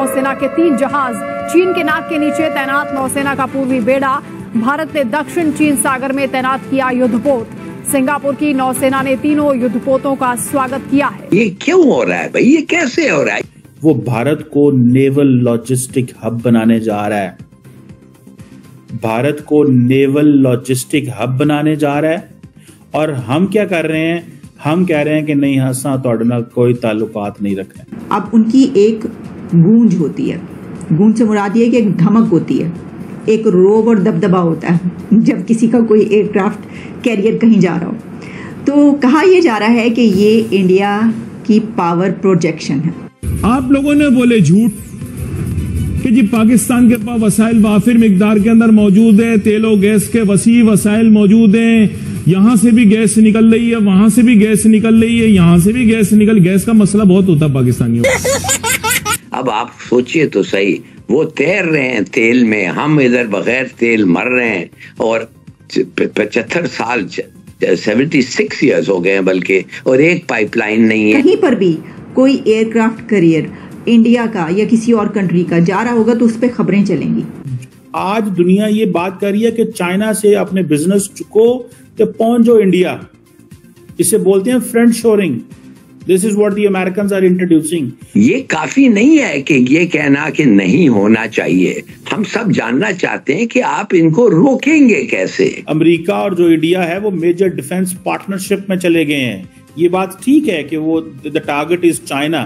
नौसेना के 3 जहाज चीन के नाक के नीचे तैनात। नौसेना का पूर्वी बेड़ा भारत ने दक्षिण चीन सागर में तैनात किया युद्धपोत। सिंगापुर की नौसेना ने तीनों युद्धपोतों का स्वागत किया है। ये क्यों हो रहा है भाई, ये कैसे हो रहा है? वो भारत को नेवल लॉजिस्टिक हब बनाने जा रहा है। भारत को नेवल लॉजिस्टिक हब बनाने जा रहा है। और हम क्या कर रहे हैं? हम कह रहे हैं कि नहीं, असा तोड़े नाल कोई ताल्लुकात नहीं रखना। अब उनकी एक गूंज होती है, गूंज से मुराद ये कि एक धमक होती है, एक रोब और दबदबा होता है जब किसी का कोई एयरक्राफ्ट कैरियर कहीं जा रहा हो। तो कहा यह जा रहा है कि ये इंडिया की पावर प्रोजेक्शन है। आप लोगों ने बोले झूठ कि जी पाकिस्तान के पास वसाइल वाफिर मिकदार के अंदर मौजूद है, तेलो गैस के वसी वसाइल मौजूद हैं, यहां से भी गैस निकल रही है, वहां से भी गैस निकल रही है, यहां से भी गैस का मसला बहुत होता है पाकिस्तानियों। अब आप सोचिए तो सही, वो तैर रहे हैं तेल में, हम इधर बगैर तेल मर रहे हैं। और 75 साल 76 ईयर्स हो गए हैं बल्कि, और एक पाइपलाइन नहीं है। कहीं पर भी कोई एयरक्राफ्ट कैरियर इंडिया का या किसी और कंट्री का जा रहा होगा तो उस पर खबरें चलेंगी। आज दुनिया ये बात कर रही है कि चाइना से अपने बिजनेस चुको तो पहुंच जाओ इंडिया। इसे बोलते हैं friend shoring. This is what the Americans are introducing. ये काफी नहीं है कि ये कहना कि नहीं होना चाहिए। हम सब जानना चाहते हैं कि आप इनको रोकेंगे कैसे। अमेरिका और जो इंडिया है वो मेजर डिफेंस पार्टनरशिप में चले गए हैं। ये बात ठीक है कि वो the target is China,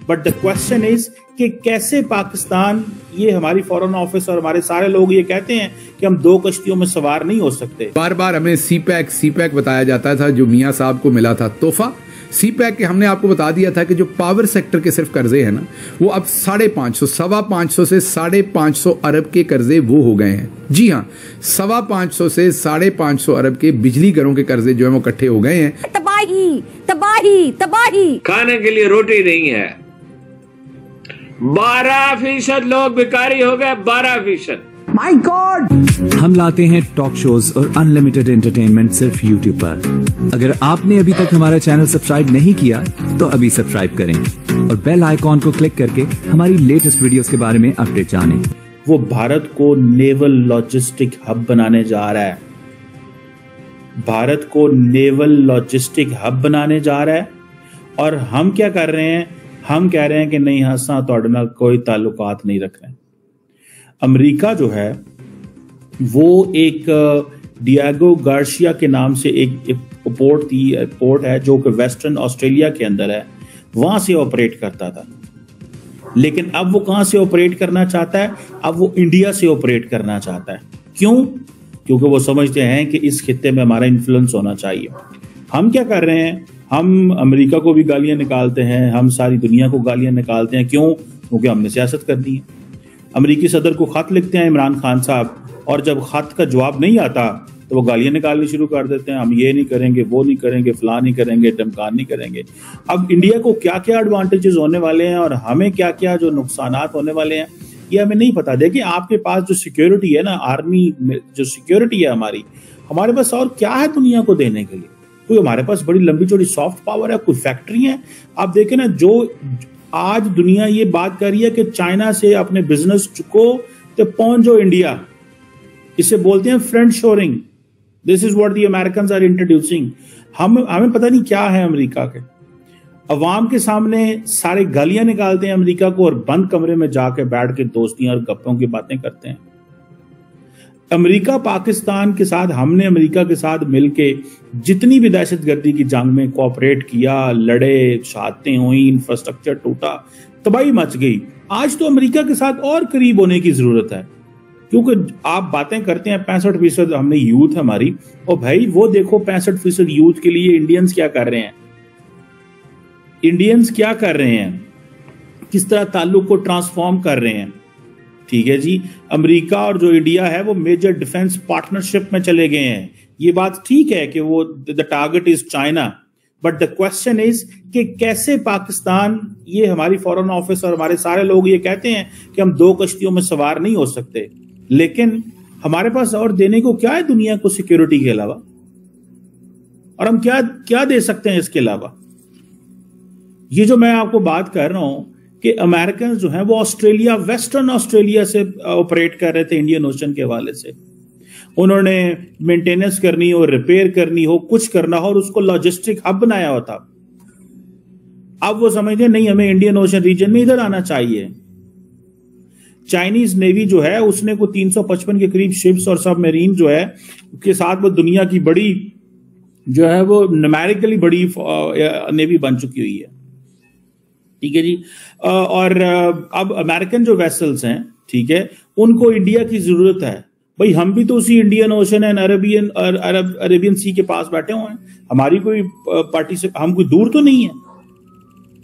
but the question is कि कैसे पाकिस्तान, ये हमारी फॉरेन ऑफिस और हमारे सारे लोग ये कहते हैं कि हम 2 कश्तियों में सवार नहीं हो सकते। बार बार हमें सीपैक बताया जाता था, जो मियां साहब को मिला था तोहफा। सीपैक के हमने आपको बता दिया था कि जो पावर सेक्टर के सिर्फ कर्जे हैं ना, वो अब 550 से 550 अरब के कर्जे वो हो गए हैं। जी हाँ, 550 से 550 अरब के बिजली घरों के कर्जे जो है वो इकट्ठे हो गए हैं। तबाही तबाही तबाही। खाने के लिए रोटी नहीं है। 12% लोग भिखारी हो गए, 12%। My God. हम लाते हैं टॉक शोज और अनलिमिटेड एंटरटेनमेंट सिर्फ यूट्यूब पर। अगर आपने अभी तक हमारा चैनल सब्सक्राइब नहीं किया तो अभी सब्सक्राइब करें और बेल आइकॉन को क्लिक करके हमारी लेटेस्ट वीडियोस के बारे में अपडेट जानें। वो भारत को नेवल लॉजिस्टिक हब बनाने जा रहा है। भारत को नेवल लॉजिस्टिक हब बनाने जा रहा है। और हम क्या कर रहे हैं? हम कह रहे हैं कि नहीं, असा तोड़े नाल कोई ताल्लुकात नहीं रखना। अमेरिका जो है वो एक डिएगो गार्सिया के नाम से एक पोर्ट है जो कि वेस्टर्न ऑस्ट्रेलिया के अंदर है, वहां से ऑपरेट करता था। लेकिन अब वो कहां से ऑपरेट करना चाहता है? अब वो इंडिया से ऑपरेट करना चाहता है। क्यों? क्योंकि वो समझते हैं कि इस खित्ते में हमारा इन्फ्लुएंस होना चाहिए। हम क्या कर रहे हैं? हम अमेरिका को भी गालियां निकालते हैं, हम सारी दुनिया को गालियां निकालते हैं। क्यों? क्योंकि हमने सियासत करनी है। अमेरिकी सदर को खत लिखते हैं इमरान खान साहब, और जब खत का जवाब नहीं आता तो वो गालियां निकालनी शुरू कर देते हैं। हम ये नहीं करेंगे, वो नहीं करेंगे, फलां नहीं करेंगे, ढमकान नहीं करेंगे। अब इंडिया को क्या क्या एडवांटेजेस होने वाले हैं और हमें क्या क्या जो नुकसानात होने वाले हैं, ये हमें नहीं पता। देखिए, आपके पास जो सिक्योरिटी है ना, आर्मी जो सिक्योरिटी है हमारे पास और क्या है दुनिया को देने के लिए? कोई हमारे पास बड़ी लंबी चौड़ी सॉफ्ट पावर है, कोई फैक्ट्री है? आप देखें ना, जो आज दुनिया ये बात कर रही है कि चाइना से अपने बिजनेस चुको तो पहुंच जाओ इंडिया। इसे बोलते हैं friend shoring. This is what the Americans are introducing. हमें पता नहीं क्या है अमेरिका के। अवाम के सामने सारे गालियां निकालते हैं अमेरिका को और बंद कमरे में जाके बैठ के दोस्तियां और गप्पों की बातें करते हैं। अमेरिका पाकिस्तान के साथ, हमने अमेरिका के साथ मिलके जितनी भी दहशतगर्दी की जंग में कोऑपरेट किया, लड़े, शहादतें हुई, इंफ्रास्ट्रक्चर टूटा, तबाही मच गई। आज तो अमेरिका के साथ और करीब होने की जरूरत है, क्योंकि आप बातें करते हैं 65% हमने यूथ हमारी, और भाई वो देखो 65% यूथ के लिए इंडियंस क्या कर रहे हैं। इंडियंस क्या कर रहे हैं, किस तरह ताल्लुक को ट्रांसफॉर्म कर रहे हैं। ठीक है जी, अमेरिका और जो इंडिया है वो मेजर डिफेंस पार्टनरशिप में चले गए हैं। ये बात ठीक है कि वो the target is China, but the question is कि कैसे पाकिस्तान, ये हमारी फॉरेन ऑफिस और हमारे सारे लोग ये कहते हैं कि हम 2 कश्तियों में सवार नहीं हो सकते। लेकिन हमारे पास और देने को क्या है दुनिया को सिक्योरिटी के अलावा? और हम क्या क्या दे सकते हैं इसके अलावा? ये जो मैं आपको बात कर रहा हूं कि अमेरिकन जो हैं वो ऑस्ट्रेलिया, वेस्टर्न ऑस्ट्रेलिया से ऑपरेट कर रहे थे इंडियन ओशन के हवाले से। उन्होंने मेंटेनेंस करनी हो, रिपेयर करनी हो, कुछ करना हो और उसको लॉजिस्टिक हब बनाया हुआ था। अब वो समझते नहीं हमें इंडियन ओशन रीजन में इधर आना चाहिए। चाइनीज नेवी जो है उसने को 355 के करीब शिप्स और सबमरीन जो है के साथ वो दुनिया की बड़ी जो है वो न्यूमेरिकली बड़ी नेवी बन चुकी हुई है। ठीक है जी। और अब अमेरिकन जो वेसल्स हैं, ठीक है, उनको इंडिया की जरूरत है। भाई हम भी तो उसी इंडियन ओशन एंड अरेबियन सी के पास बैठे हुए हैं। हमारी कोई पार्टी से हम कोई दूर तो नहीं है।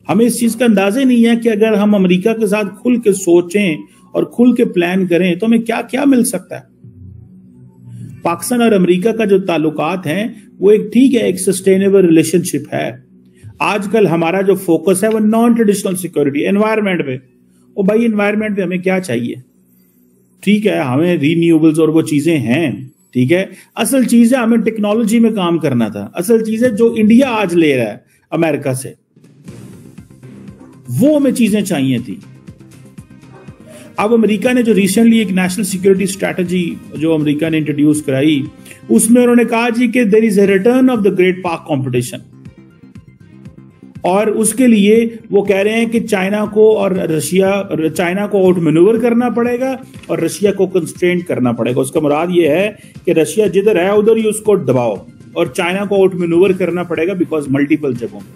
हमें इस चीज का अंदाजा नहीं है कि अगर हम अमेरिका के साथ खुल के सोचें और खुल के प्लान करें तो हमें क्या क्या मिल सकता है। पाकिस्तान और अमेरिका का जो ताल्लुकात हैं वो एक ठीक है, एक सस्टेनेबल रिलेशनशिप है। आजकल हमारा जो फोकस है वो नॉन ट्रेडिशनल सिक्योरिटी, एनवायरमेंट पे। और भाई एनवायरमेंट पे हमें क्या चाहिए? ठीक है, हमें रीन्यूएबल्स और वो चीजें हैं, ठीक है। असल चीज है हमें टेक्नोलॉजी में काम करना था। असल चीज है जो इंडिया आज ले रहा है अमेरिका से, वो हमें चीजें चाहिए थी। अब अमेरिका ने जो रिसेंटली एक नेशनल सिक्योरिटी स्ट्रेटजी जो अमेरिका ने इंट्रोड्यूस कराई, उसमें उन्होंने कहा जी कि there is a return of the great power competition. और उसके लिए वो कह रहे हैं कि चाइना को आउट मैन्यूवर करना पड़ेगा और रशिया को कंस्ट्रेंट करना पड़ेगा। उसका मुराद ये है कि रशिया जिधर है उधर ही उसको दबाओ और चाइना को आउट मैन्यूवर करना पड़ेगा बिकॉज मल्टीपल जगहों में।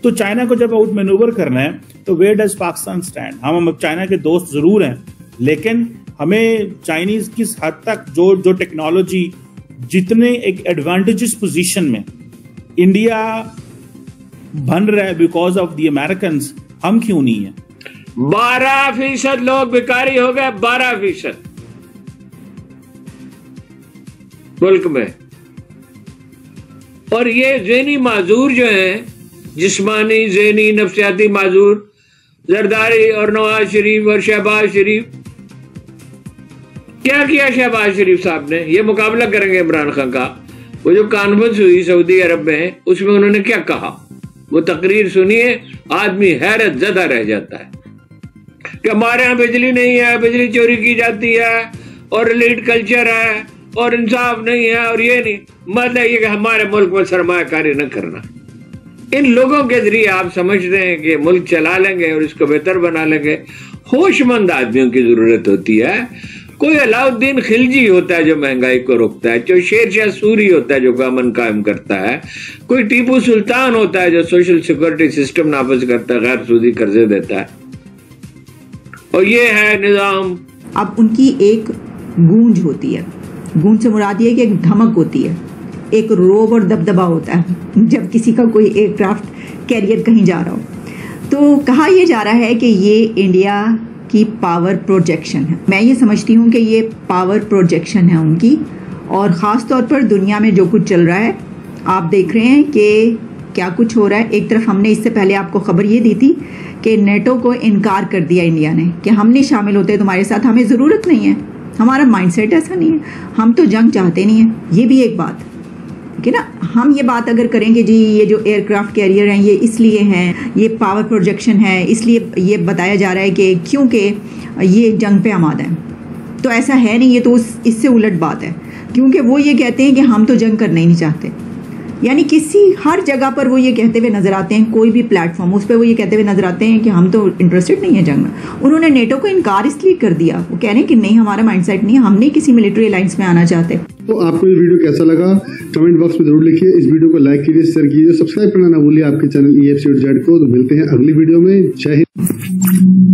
तो चाइना को जब आउट मैन्यूवर करना है तो वेयर डज पाकिस्तान स्टैंड? हम चाइना के दोस्त जरूर हैं, लेकिन हमें चाइनीज किस हद तक जो टेक्नोलॉजी जितने एक एडवांटेजेस पोजीशन में इंडिया बन रहा है बिकॉज ऑफ द अमेरिकन, हम क्यों नहीं है? 12% लोग भिखारी हो गए, 12% मुल्क में। और ये ज़हनी माजूर जो हैं, जिस्मानी ज़हनी नफ्सियाती माजूर, जरदारी और नवाज शरीफ और शहबाज शरीफ, क्या किया शहबाज शरीफ साहब ने? ये मुकाबला करेंगे इमरान खान का। वो जो कॉन्फ्रेंस हुई सऊदी अरब में, उसमें उन्होंने क्या कहा, वो तकरीर सुनिए, आदमी हैरत ज़दा रह जाता है कि हमारे यहाँ बिजली नहीं है, बिजली चोरी की जाती है और एलीट कल्चर है और इंसाफ नहीं है और ये नहीं। मतलब ये कि हमारे मुल्क में सरमायाकारी न करना। इन लोगों के जरिए आप समझते हैं कि मुल्क चला लेंगे और इसको बेहतर बना लेंगे। होशमंद आदमियों की जरूरत होती है। कोई अलाउद्दीन खिलजी होता है जो महंगाई को रोकता है, कोई शेरशाह सूरी होता है जो अमन कायम करता है, कोई टीपू सुल्तान होता है जो सोशल सिक्योरिटी सिस्टम नाफिज करता है, गैर सूदी कर्जे देता है। और ये है निजाम। अब उनकी एक गूंज होती है, गूंज से मुराद ये कि एक धमक होती है, एक रोब और दबदबा होता है जब किसी का कोई एयरक्राफ्ट कैरियर कहीं जा रहा हो। तो कहा यह जा रहा है कि ये इंडिया की पावर प्रोजेक्शन है। मैं ये समझती हूँ कि ये पावर प्रोजेक्शन है उनकी, और ख़ास तौर पर दुनिया में जो कुछ चल रहा है आप देख रहे हैं कि क्या कुछ हो रहा है। एक तरफ हमने इससे पहले आपको खबर ये दी थी कि नेटो को इनकार कर दिया इंडिया ने कि हम नहीं शामिल होते तुम्हारे साथ, हमें ज़रूरत नहीं है, हमारा माइंडसेट ऐसा नहीं है, हम तो जंग चाहते नहीं हैं। ये भी एक बात कि ना, हम ये बात अगर करेंगे जी ये जो एयरक्राफ्ट कैरियर हैं ये इसलिए हैं, ये पावर प्रोजेक्शन है, इसलिए ये बताया जा रहा है कि क्योंकि ये जंग पे आमादा है, तो ऐसा है नहीं। ये तो इससे उलट बात है, क्योंकि वो ये कहते हैं कि हम तो जंग करना ही नहीं चाहते। यानी किसी हर जगह पर वो ये कहते हुए नजर आते हैं, कोई भी प्लेटफॉर्म उस पर वो ये कहते हुए नजर आते हैं कि हम तो इंटरेस्टेड नहीं है जंग में। उन्होंने नेटो को इनकार इसलिए कर दिया, वो कह रहे हैं कि नहीं हमारा माइंडसेट नहीं है, हम नहीं किसी मिलिट्री अलायंस में आना चाहते। तो आपको ये वीडियो कैसा लगा कमेंट बॉक्स में जरूर लिखिए। इस वीडियो को लाइक कीजिए, शेयर कीजिए, सब्सक्राइब करना ना भूलिए आपके चैनल EFC को। तो मिलते हैं अगली वीडियो में। जय हिंद।